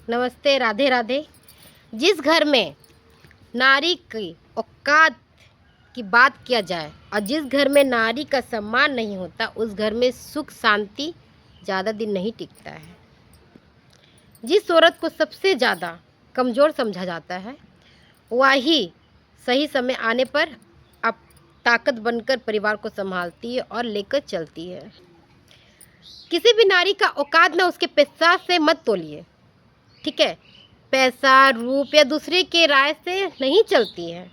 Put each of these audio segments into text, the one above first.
नमस्ते, राधे राधे। जिस घर में नारी की औकात की बात किया जाए और जिस घर में नारी का सम्मान नहीं होता, उस घर में सुख शांति ज़्यादा दिन नहीं टिकता है। जिस औरत को सबसे ज़्यादा कमज़ोर समझा जाता है, वही सही समय आने पर अब ताकत बनकर परिवार को संभालती है और लेकर चलती है। किसी भी नारी का औकात ना उसके पैसा से मत तोलिए, ठीक है। पैसा, रूप या दूसरे के राय से नहीं चलती है।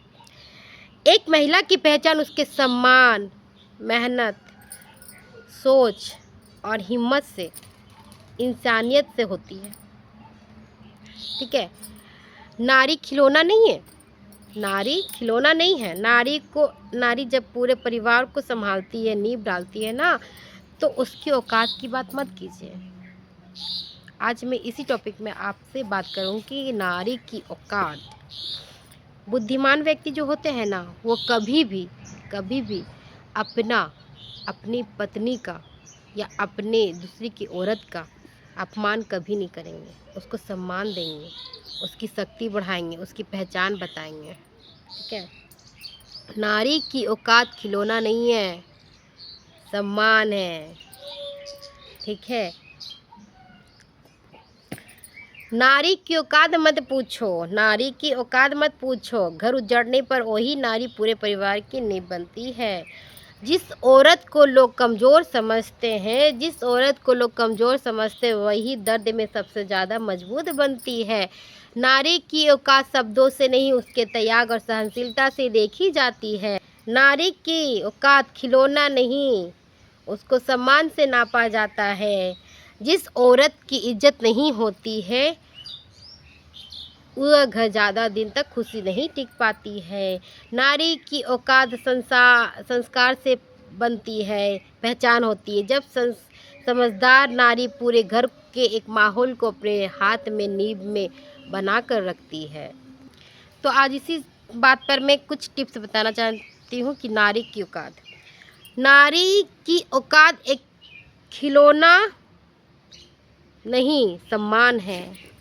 एक महिला की पहचान उसके सम्मान, मेहनत, सोच और हिम्मत से, इंसानियत से होती है, ठीक है। नारी खिलौना नहीं है। नारी खिलौना नहीं है। नारी जब पूरे परिवार को संभालती है, नींव डालती है ना, तो उसकी औकात की बात मत कीजिए। आज मैं इसी टॉपिक में आपसे बात करूं कि नारी की औकात। बुद्धिमान व्यक्ति जो होते हैं ना, वो कभी भी अपनी पत्नी का या अपने दूसरी की औरत का अपमान कभी नहीं करेंगे। उसको सम्मान देंगे, उसकी शक्ति बढ़ाएंगे, उसकी पहचान बताएंगे, ठीक है। नारी की औकात खिलौना नहीं है, सम्मान है, ठीक है। नारी की औकात मत पूछो, नारी की औकात मत पूछो। घर उजड़ने पर वही नारी पूरे परिवार की नींव बनती है। जिस औरत को लोग कमज़ोर समझते हैं, वही दर्द में सबसे ज़्यादा मजबूत बनती है। नारी की औकात शब्दों से नहीं, उसके त्याग और सहनशीलता से देखी जाती है। नारी की औकात खिलौना नहीं, उसको सम्मान से नापा जाता है। जिस औरत की इज्जत नहीं होती है, वह घर ज़्यादा दिन तक खुशी नहीं टिक पाती है। नारी की औकात संस्कार से बनती है, पहचान होती है। जब समझदार नारी पूरे घर के एक माहौल को अपने हाथ में, नींव में बना कर रखती है। तो आज इसी बात पर मैं कुछ टिप्स बताना चाहती हूँ कि नारी की औकात एक खिलौना नहीं, सम्मान है।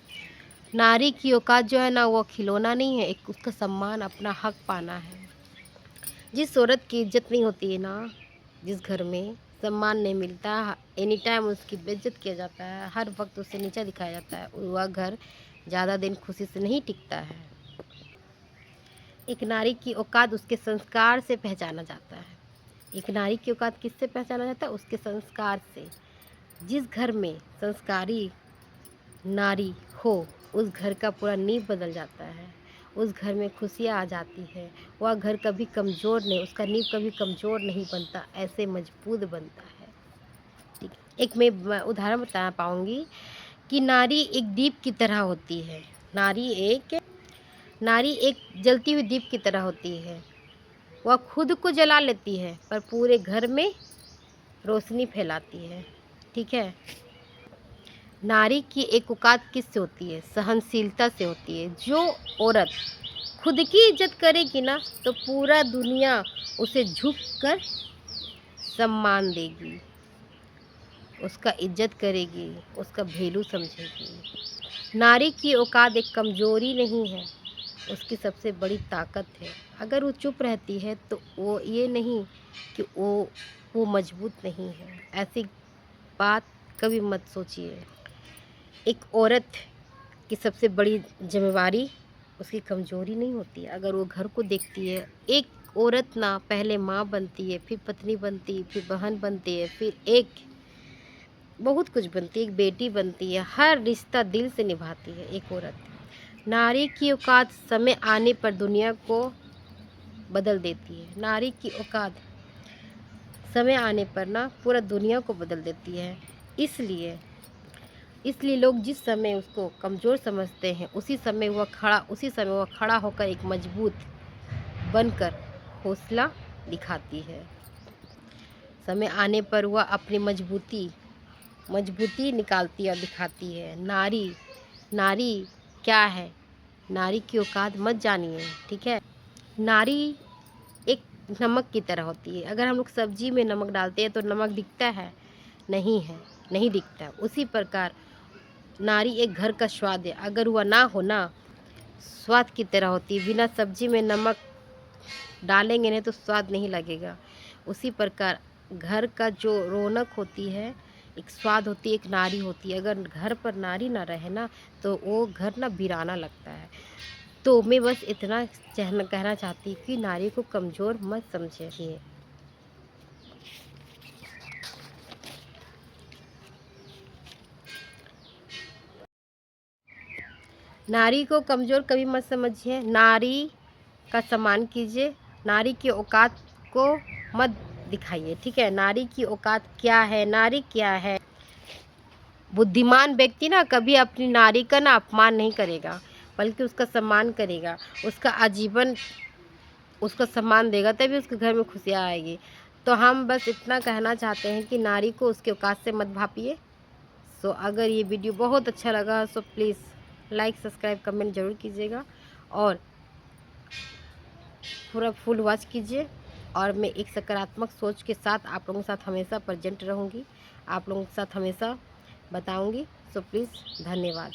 नारी की औकात जो है ना, वो खिलौना नहीं है, एक उसका सम्मान, अपना हक पाना है। जिस औरत की इज्जत नहीं होती है ना, जिस घर में सम्मान नहीं मिलता, एनी टाइम उसकी बेइज्जत किया जाता है, हर वक्त उसे नीचा दिखाया जाता है, वह घर ज़्यादा दिन खुशी से नहीं टिकता है। एक नारी की औकात उसके संस्कार से पहचाना जाता है। एक नारी की औकात किससे पहचाना जाता है? उसके संस्कार से। जिस घर में संस्कारी नारी हो, उस घर का पूरा नींव बदल जाता है, उस घर में खुशियाँ आ जाती है। वह घर कभी कमज़ोर नहीं, उसका नींव कभी कमज़ोर नहीं बनता, ऐसे मजबूत बनता है, ठीक। एक मैं उदाहरण बता पाऊँगी कि नारी एक दीप की तरह होती है। नारी एक जलती हुई दीप की तरह होती है। वह खुद को जला लेती है, पर पूरे घर में रोशनी फैलाती है, ठीक है। नारी की एक औकात किससे होती है? सहनशीलता से होती है। जो औरत खुद की इज्जत करेगी ना, तो पूरा दुनिया उसे झुक कर सम्मान देगी, उसका इज्जत करेगी, उसका वैल्यू समझेगी। नारी की औकात एक कमज़ोरी नहीं है, उसकी सबसे बड़ी ताकत है। अगर वो चुप रहती है तो वो ये नहीं कि वो मजबूत नहीं है, ऐसी बात कभी मत सोचिए। एक औरत की सबसे बड़ी जिम्मेवारी उसकी कमज़ोरी नहीं होती है। अगर वो घर को देखती है, एक औरत ना पहले माँ बनती है, फिर पत्नी बनती है, फिर बहन बनती है, फिर बहुत कुछ बनती है, एक बेटी बनती है। हर रिश्ता दिल से निभाती है एक औरत। नारी की औकात समय आने पर दुनिया को बदल देती है। नारी की औकात समय आने पर ना पूरा दुनिया को बदल देती है। इसलिए लोग जिस समय उसको कमज़ोर समझते हैं, उसी समय वह खड़ा होकर एक मजबूत बनकर हौसला दिखाती है। समय आने पर वह अपनी मजबूती निकालती और दिखाती है। नारी क्या है? नारी की औकात मत जानिए, ठीक है। नारी एक नमक की तरह होती है। अगर हम लोग सब्जी में नमक डालते हैं तो नमक दिखता है? नहीं दिखता। उसी प्रकार नारी एक घर का स्वाद है, अगर वह ना हो ना, स्वाद की तरह होती है, बिना सब्जी में नमक डालेंगे नहीं तो स्वाद नहीं लगेगा। उसी प्रकार घर का जो रौनक होती है, एक स्वाद होती है, एक नारी होती है। अगर घर पर नारी ना रहे ना तो वो घर ना वीराना लगता है। तो मैं बस इतना कहना चाहती कि नारी को कमज़ोर मत समझिए। नारी को कमज़ोर कभी मत समझिए, नारी का सम्मान कीजिए, नारी की औकात को मत दिखाइए, ठीक है। नारी की औकात क्या है, नारी क्या है। बुद्धिमान व्यक्ति ना कभी अपनी नारी का ना अपमान नहीं करेगा, बल्कि उसका सम्मान करेगा, उसका आजीवन उसका सम्मान देगा, तभी उसके घर में खुशियाँ आएगी। तो हम बस इतना कहना चाहते हैं कि नारी को उसके औकात से मत भापिए। सो अगर ये वीडियो बहुत अच्छा लगा so please like subscribe comment ज़रूर कीजिएगा और पूरा फुल वॉच कीजिए। और मैं एक सकारात्मक सोच के साथ आप लोगों के साथ हमेशा प्रेजेंट रहूँगी, आप लोगों के साथ हमेशा बताऊँगी। सो प्लीज़ धन्यवाद।